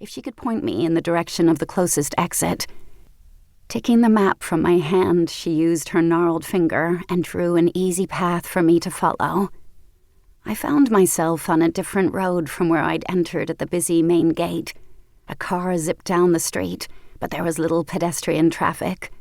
if she could point me in the direction of the closest exit. Taking the map from my hand, she used her gnarled finger and drew an easy path for me to follow. I found myself on a different road from where I'd entered at the busy main gate. A car zipped down the street, but there was little pedestrian traffic.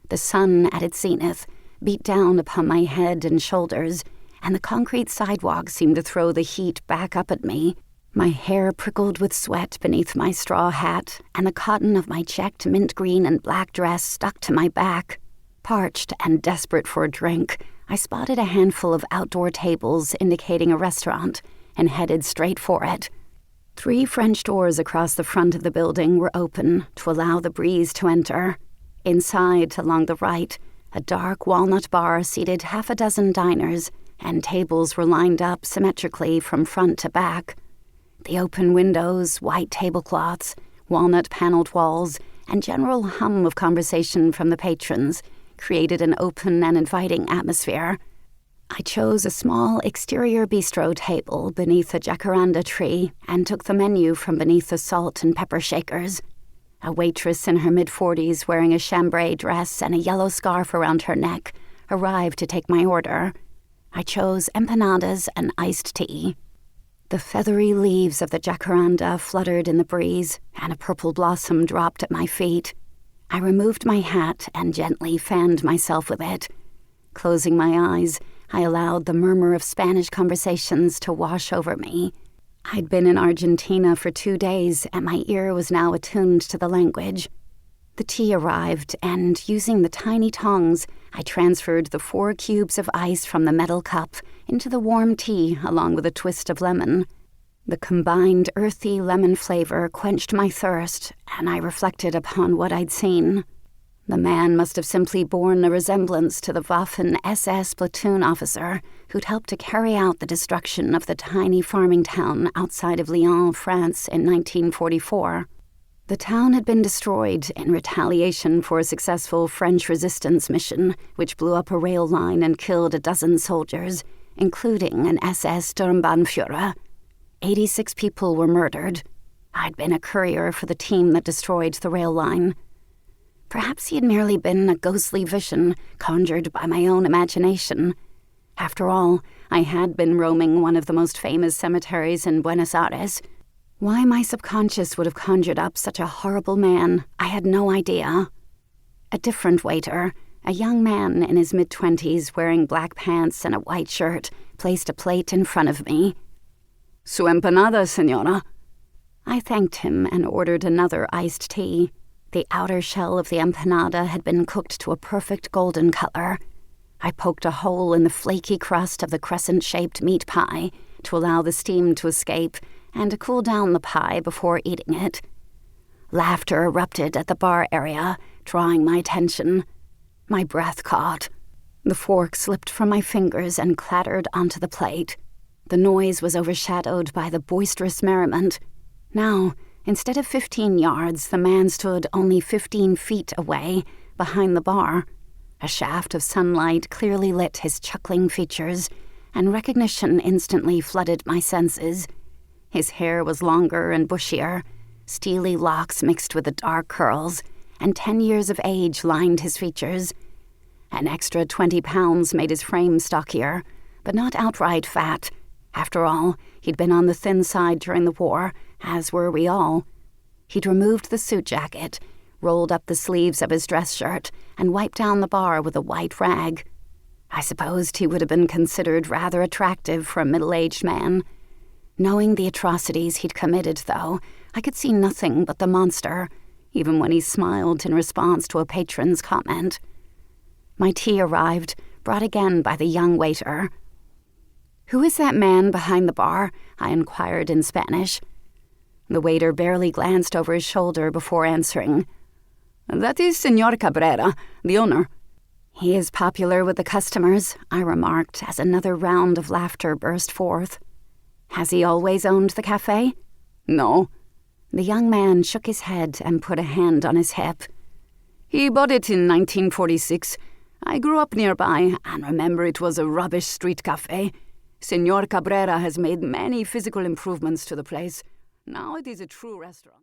The sun, at its zenith, beat down upon my head and shoulders, and the concrete sidewalk seemed to throw the heat back up at me. My hair prickled with sweat beneath my straw hat, and the cotton of my checked mint green and black dress stuck to my back. Parched and desperate for a drink, I spotted a handful of outdoor tables indicating a restaurant and headed straight for it. 3 French doors across the front of the building were open to allow the breeze to enter. Inside, along the right, a dark walnut bar seated half a dozen diners, and tables were lined up symmetrically from front to back. The open windows, white tablecloths, walnut-paneled walls, and general hum of conversation from the patrons created an open and inviting atmosphere. I chose a small exterior bistro table beneath a jacaranda tree and took the menu from beneath the salt and pepper shakers. A waitress in her mid-40s wearing a chambray dress and a yellow scarf around her neck arrived to take my order. I chose empanadas and iced tea. The feathery leaves of the jacaranda fluttered in the breeze, and a purple blossom dropped at my feet. I removed my hat and gently fanned myself with it. Closing my eyes, I allowed the murmur of Spanish conversations to wash over me. I'd been in Argentina for 2 days, and my ear was now attuned to the language. The tea arrived, and using the tiny tongs, I transferred the 4 cubes of ice from the metal cup into the warm tea along with a twist of lemon. The combined earthy lemon flavor quenched my thirst, and I reflected upon what I'd seen. The man must have simply borne a resemblance to the Waffen SS platoon officer who'd helped to carry out the destruction of the tiny farming town outside of Lyon, France in 1944. The town had been destroyed in retaliation for a successful French resistance mission, which blew up a rail line and killed a dozen soldiers, including an SS Sturmbannführer. 86 people were murdered. I'd been a courier for the team that destroyed the rail line. Perhaps he had merely been a ghostly vision conjured by my own imagination. After all, I had been roaming one of the most famous cemeteries in Buenos Aires. Why my subconscious would have conjured up such a horrible man, I had no idea. A different waiter, a young man in his mid-20s wearing black pants and a white shirt, placed a plate in front of me. "Su empanada, señora." I thanked him and ordered another iced tea. The outer shell of the empanada had been cooked to a perfect golden color. I poked a hole in the flaky crust of the crescent-shaped meat pie to allow the steam to escape and to cool down the pie before eating it. Laughter erupted at the bar area, drawing my attention. My breath caught. The fork slipped from my fingers and clattered onto the plate. The noise was overshadowed by the boisterous merriment. Now, instead of 15 yards, the man stood only 15 feet away, behind the bar. A shaft of sunlight clearly lit his chuckling features, and recognition instantly flooded my senses. His hair was longer and bushier, steely locks mixed with the dark curls, and 10 years of age lined his features. An extra 20 pounds made his frame stockier, but not outright fat. After all, he'd been on the thin side during the war, as were we all. He'd removed the suit jacket, rolled up the sleeves of his dress shirt, and wiped down the bar with a white rag. I supposed he would have been considered rather attractive for a middle-aged man. Knowing the atrocities he'd committed, though, I could see nothing but the monster, even when he smiled in response to a patron's comment. My tea arrived, brought again by the young waiter. "Who is that man behind the bar?" I inquired in Spanish. The waiter barely glanced over his shoulder before answering. "That is Señor Cabrera, the owner." "He is popular with the customers," I remarked as another round of laughter burst forth. "Has he always owned the cafe?" "No." The young man shook his head and put a hand on his hip. "He bought it in 1946. I grew up nearby and remember it was a rubbish street cafe. Señor Cabrera has made many physical improvements to the place. Now it is a true restaurant."